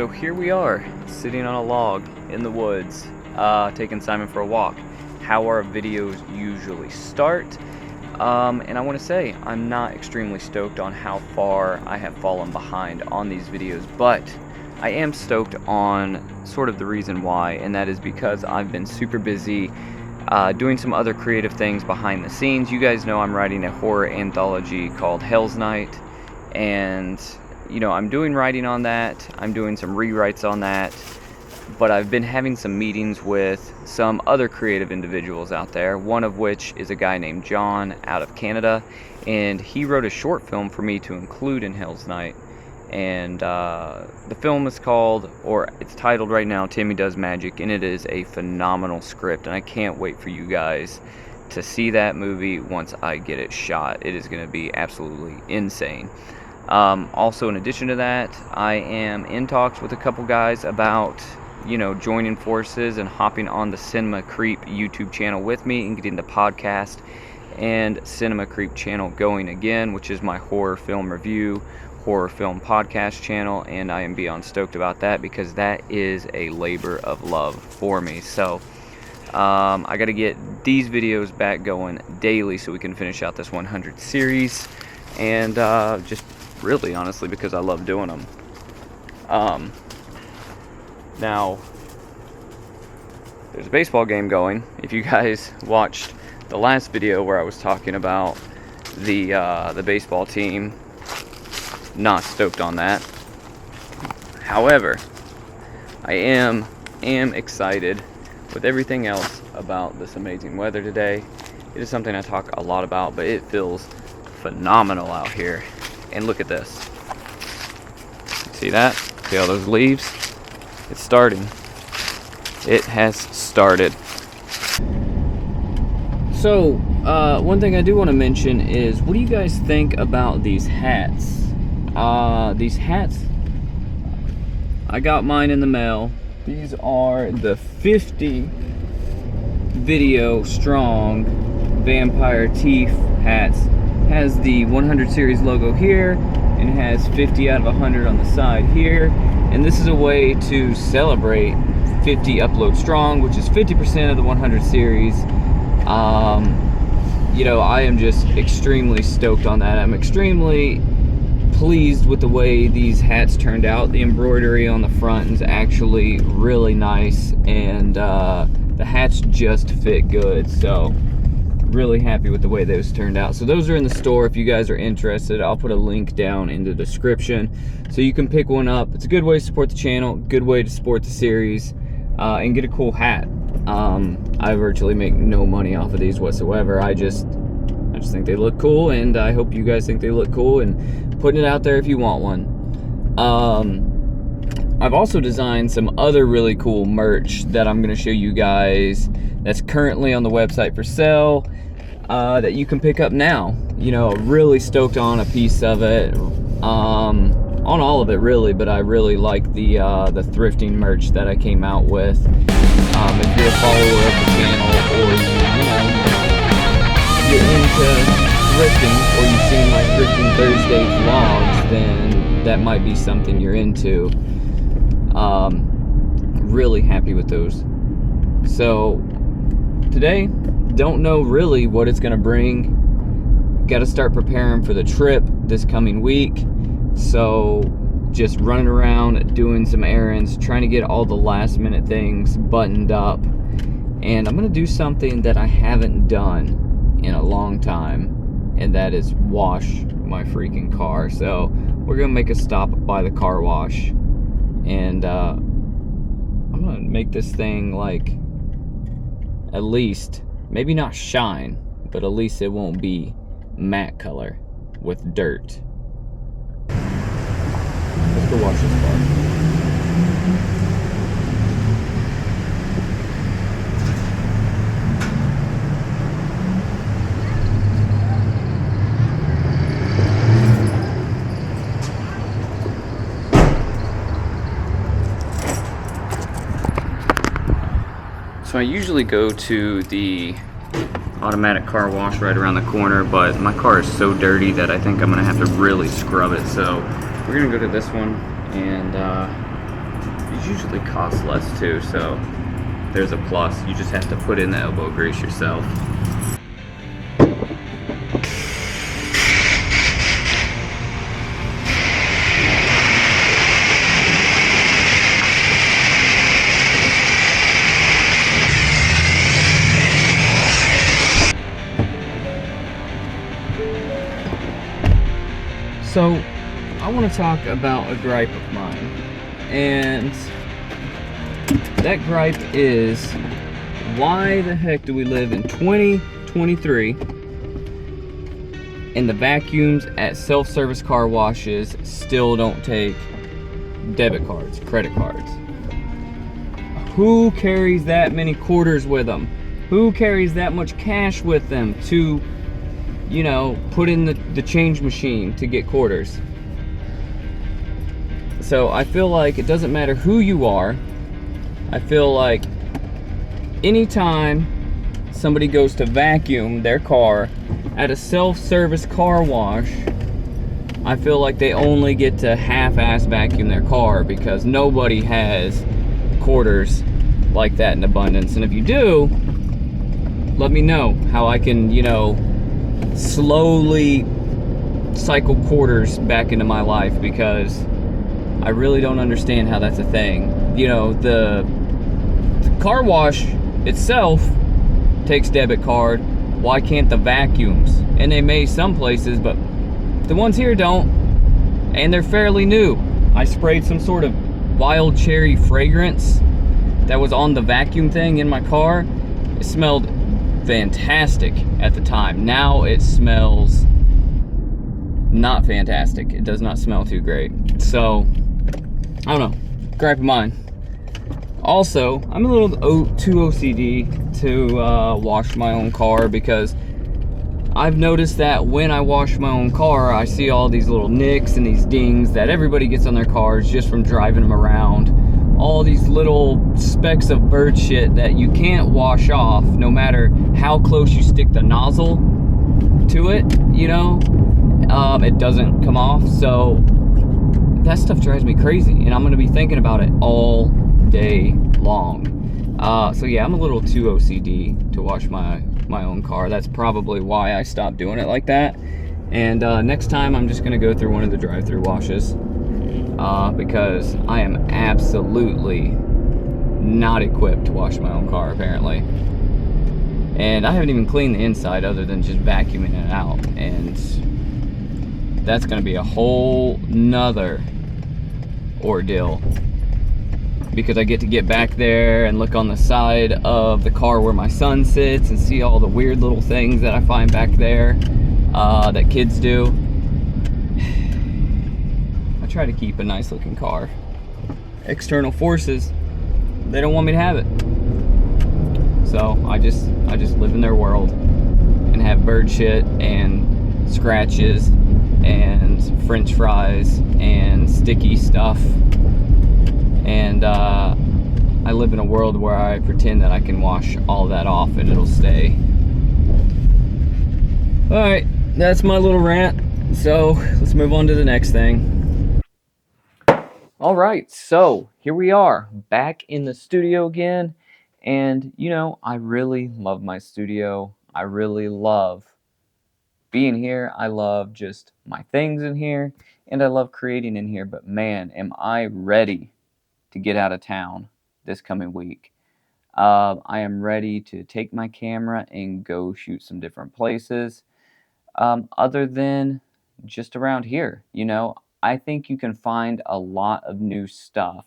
here we are, sitting on a log in the woods, taking Simon for a walk. How our videos usually start. And I want to say, I'm not extremely stoked on how far I have fallen behind on these videos, but I am stoked on sort of the reason why, and that is because I've been super busy doing some other creative things behind the scenes. You guys know I'm writing a horror anthology called Hell's Night, and you know, I'm doing writing on that, I'm doing some rewrites on that, but I've been having some meetings with some other creative individuals out there, one of which is a guy named John out of Canada, and he wrote a short film for me to include in Hell's Night. And the film is called, or it's titled right now, Timmy Does Magic, and it is a phenomenal script, and I can't wait for you guys to see that movie once I get it shot. It is going to be absolutely insane. Also, in addition to that, I am in talks with a couple guys about, you know, joining forces and hopping on the Cinema Creep YouTube channel with me and getting the podcast and Cinema Creep channel going again, which is my horror film review, horror film podcast channel, and I am beyond stoked about that because that is a labor of love for me. So I got to get these videos back going daily so we can finish out this 100 series, and just really honestly because I love doing them. Now there's a baseball game going. If you guys watched the last video where I was talking about the baseball team, not stoked on that. However, I am excited with everything else about this amazing weather today. It is something I talk a lot about, but it feels phenomenal out here. And look at this. See that? See all those leaves? It's starting. It has started. So, one thing I do want to mention is, what do you guys think about these hats? These hats, I got mine in the mail. These are the 50 video strong vampire teeth hats. Has the 100 series logo here and has 50 out of 100 on the side here, and this is a way to celebrate 50 upload strong, which is 50% of the 100 series. You know, I am just extremely stoked on that. I'm extremely pleased with the way these hats turned out. The embroidery on the front is actually really nice, and the hats just fit good, so really happy with the way those turned out. So those are in the store if you guys are interested. I'll put a link down in the description so you can pick one up. It's a good way to support the channel, good way to support the series, and get a cool hat. I virtually make no money off of these whatsoever. I just think they look cool, and I hope you guys think they look cool, and putting it out there if you want one. I've also designed some other really cool merch that I'm going to show you guys that's currently on the website for sale, that you can pick up now. You know, really stoked on a piece of it, on all of it really, but I really like the thrifting merch that I came out with. If you're a follower of the channel, or you know, you're into thrifting, or you've seen my Thrifting Thursday vlogs, then that might be something you're into. Really happy with those. So today, don't know really what it's gonna bring. Got to start preparing for the trip this coming week, so just running around doing some errands, trying to get all the last minute things buttoned up. And I'm gonna do something that I haven't done in a long time, and that is wash my freaking car. So we're gonna make a stop by the car wash, and I'm gonna make this thing, like, at least, maybe not shine, but at least it won't be matte color with dirt. Let's go wash this car. So I usually go to the automatic car wash right around the corner, but my car is so dirty that I think I'm gonna have to really scrub it. So we're gonna go to this one and usually cost less too, so there's a plus. You just have to put in the elbow grease yourself. So, I want to talk about a gripe of mine, and that gripe is, why the heck do we live in 2023 and the vacuums at self-service car washes still don't take debit cards, credit cards? Who carries that many quarters with them? Who carries that much cash with them to, you know, put in the change machine to get quarters? So I feel like it doesn't matter who you are. I feel like anytime somebody goes to vacuum their car at a self-service car wash, I feel like they only get to half-ass vacuum their car, because nobody has quarters like that in abundance. And if you do, let me know how I can, you know, slowly cycle quarters back into my life, because I really don't understand how that's a thing. You know, the car wash itself takes debit card. Why can't the vacuums? And they may some places, but the ones here don't, and they're fairly new. I sprayed some sort of wild cherry fragrance that was on the vacuum thing in my car. It smelled fantastic at the time. Now it smells not fantastic. It does not smell too great. So, I don't know. Gripe of mine. Also, I'm a little too OCD to wash my own car, because I've noticed that when I wash my own car, I see all these little nicks and these dings that everybody gets on their cars just from driving them around. All these little specks of bird shit that you can't wash off no matter how close you stick the nozzle to it, you know? It doesn't come off. So that stuff drives me crazy, and I'm gonna be thinking about it all day long. So yeah, I'm a little too OCD to wash my own car. That's probably why I stopped doing it like that. And next time I'm just gonna go through one of the drive-through washes, because I am absolutely not equipped to wash my own car, apparently. And I haven't even cleaned the inside other than just vacuuming it out, and that's gonna be a whole nother ordeal, because I get to get back there and look on the side of the car where my son sits and see all the weird little things that I find back there that kids do. I try to keep a nice looking car. External forces, they don't want me to have it. So I just live in their world and have bird shit and scratches and french fries and sticky stuff. And I live in a world where I pretend that I can wash all that off and it'll stay. Alright, that's my little rant. So let's move on to the next thing. Alright, so here we are, back in the studio again. And you know, I really love my studio. I really love being here. I love just my things in here, and I love creating in here. But man, am I ready to get out of town this coming week. I am ready to take my camera and go shoot some different places, other than just around here. You know, I think you can find a lot of new stuff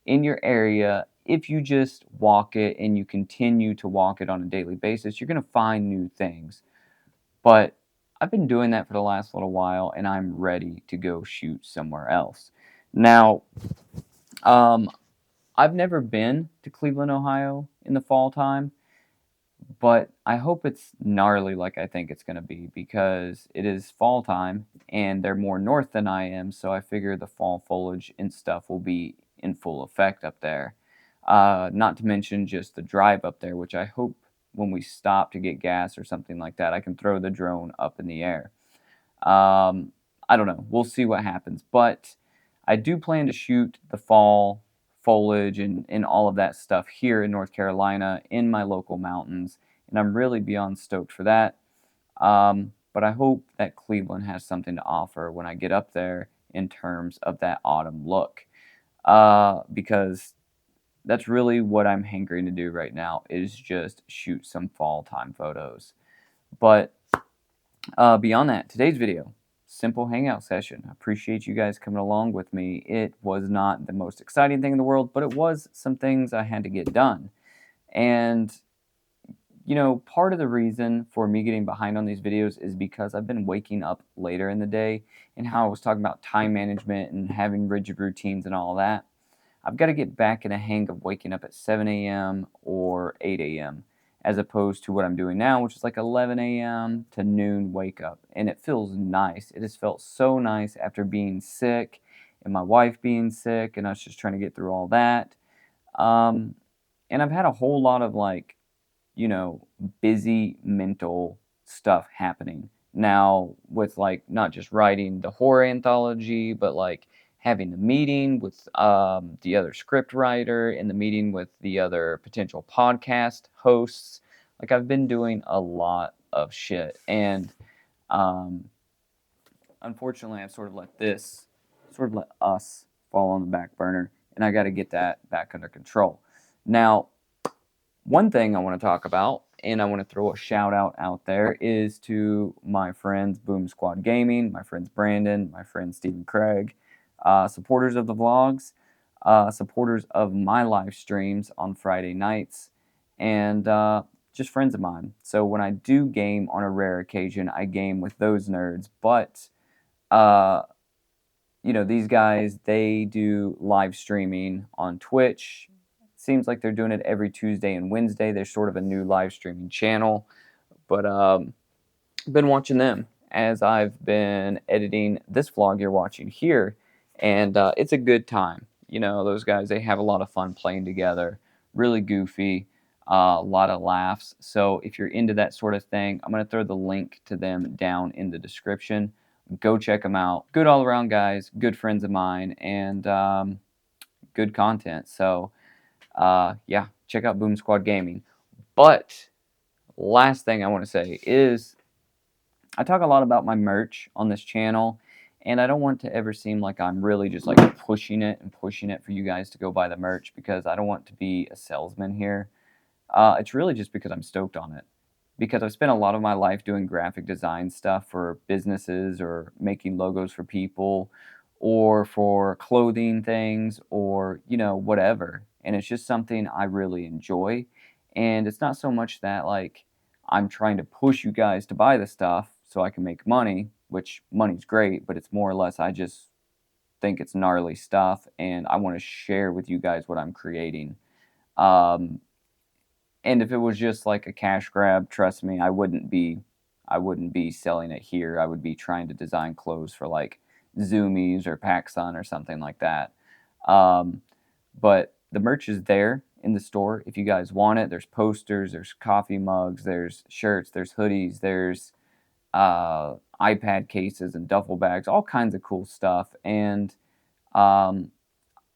in your area if you just walk it and you continue to walk it on a daily basis. You're going to find new things. But I've been doing that for the last little while, and I'm ready to go shoot somewhere else. Now, I've never been to Cleveland, Ohio in the fall time, but I hope it's gnarly like I think it's going to be, because it is fall time and they're more north than I am, so I figure the fall foliage and stuff will be in full effect up there. Not to mention just the drive up there, which I hope when we stop to get gas or something like that, I can throw the drone up in the air. I don't know. We'll see what happens, but I do plan to shoot the fall foliage and all of that stuff here in North Carolina in my local mountains, and I'm really beyond stoked for that. But I hope that Cleveland has something to offer when I get up there in terms of that autumn look, because that's really what I'm hankering to do right now, is just shoot some fall time photos. But beyond that, today's video, simple hangout session. I appreciate you guys coming along with me. It was not the most exciting thing in the world, but it was some things I had to get done. And you know, part of the reason for me getting behind on these videos is because I've been waking up later in the day, and how I was talking about time management and having rigid routines and all that. I've got to get back in a hang of waking up at 7 a.m. or 8 a.m. as opposed to what I'm doing now, which is like 11 a.m. to noon wake up. And it feels nice. It has felt so nice after being sick and my wife being sick and us just trying to get through all that. And I've had a whole lot of like, you know, busy mental stuff happening now with like not just writing the horror anthology, but like having the meeting with the other script writer and the meeting with the other potential podcast hosts. Like I've been doing a lot of shit, and um, unfortunately I've sort of let us fall on the back burner, and I got to get that back under control. Now, one thing I want to talk about, and I want to throw a shout out there, is to my friends Boom Squad Gaming, my friends Brandon, my friend Stephen Craig, supporters of the vlogs, supporters of my live streams on Friday nights, and just friends of mine. So when I do game on a rare occasion, I game with those nerds, but uh, you know, these guys, they do live streaming on Twitch. Seems like they're doing it every Tuesday and Wednesday. They're sort of a new live streaming channel, but been watching them as I've been editing this vlog you're watching here, and it's a good time. You know, those guys, they have a lot of fun playing together, really goofy, a lot of laughs. So if you're into that sort of thing, I'm going to throw the link to them down in the description. Go check them out. Good all around guys, good friends of mine, and good content. So yeah, check out Boom Squad Gaming. But last thing I want to say is I talk a lot about my merch on this channel, and I don't want to ever seem like I'm really just like pushing it for you guys to go buy the merch, because I don't want to be a salesman here. It's really just because I'm stoked on it. Because I've spent a lot of my life doing graphic design stuff for businesses, or making logos for people, or for clothing things, or, you know, whatever. And it's just something I really enjoy. And it's not so much that like I'm trying to push you guys to buy the stuff so I can make money, which money's great, but it's more or less I just think it's gnarly stuff and I want to share with you guys what I'm creating. Um, and if it was just like a cash grab, trust me, I wouldn't be selling it here. I would be trying to design clothes for like Zoomies or PacSun or something like that. Um, but the merch is there in the store if you guys want it. There's posters, there's coffee mugs, there's shirts, there's hoodies, there's iPad cases and duffel bags, all kinds of cool stuff. And um,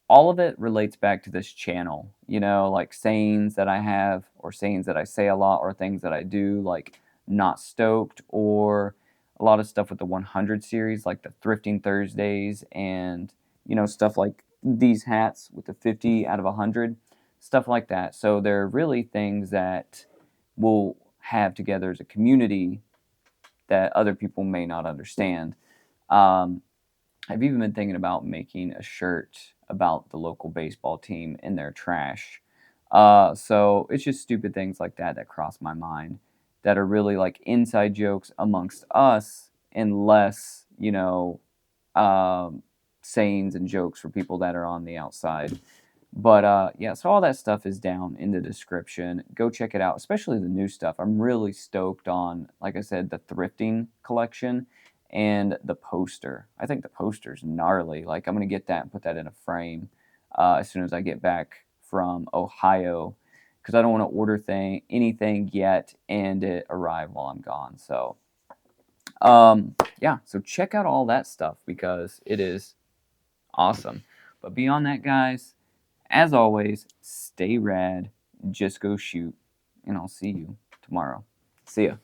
all of it relates back to this channel, you know, like sayings that I have, or sayings that I say a lot, or things that I do, like not stoked, or a lot of stuff with the 100 series, like the Thrifting Thursdays, and, you know, stuff like these hats with the 50 out of 100, stuff like that. So they're really things that we'll have together as a community that other people may not understand. Um, I've even been thinking about making a shirt about the local baseball team and their trash. So it's just stupid things like that that cross my mind, that are really like inside jokes amongst us, and less, you know, sayings and jokes for people that are on the outside. But yeah, so all that stuff is down in the description. Go check it out, especially the new stuff. I'm really stoked on, like I said, the thrifting collection and the poster. I think the poster's gnarly. Like, I'm going to get that and put that in a frame as soon as I get back from Ohio, because I don't want to order anything yet and it arrive while I'm gone. So yeah, so check out all that stuff because it is awesome. But beyond that, guys, As always, stay rad, just go shoot, and I'll see you tomorrow. See ya.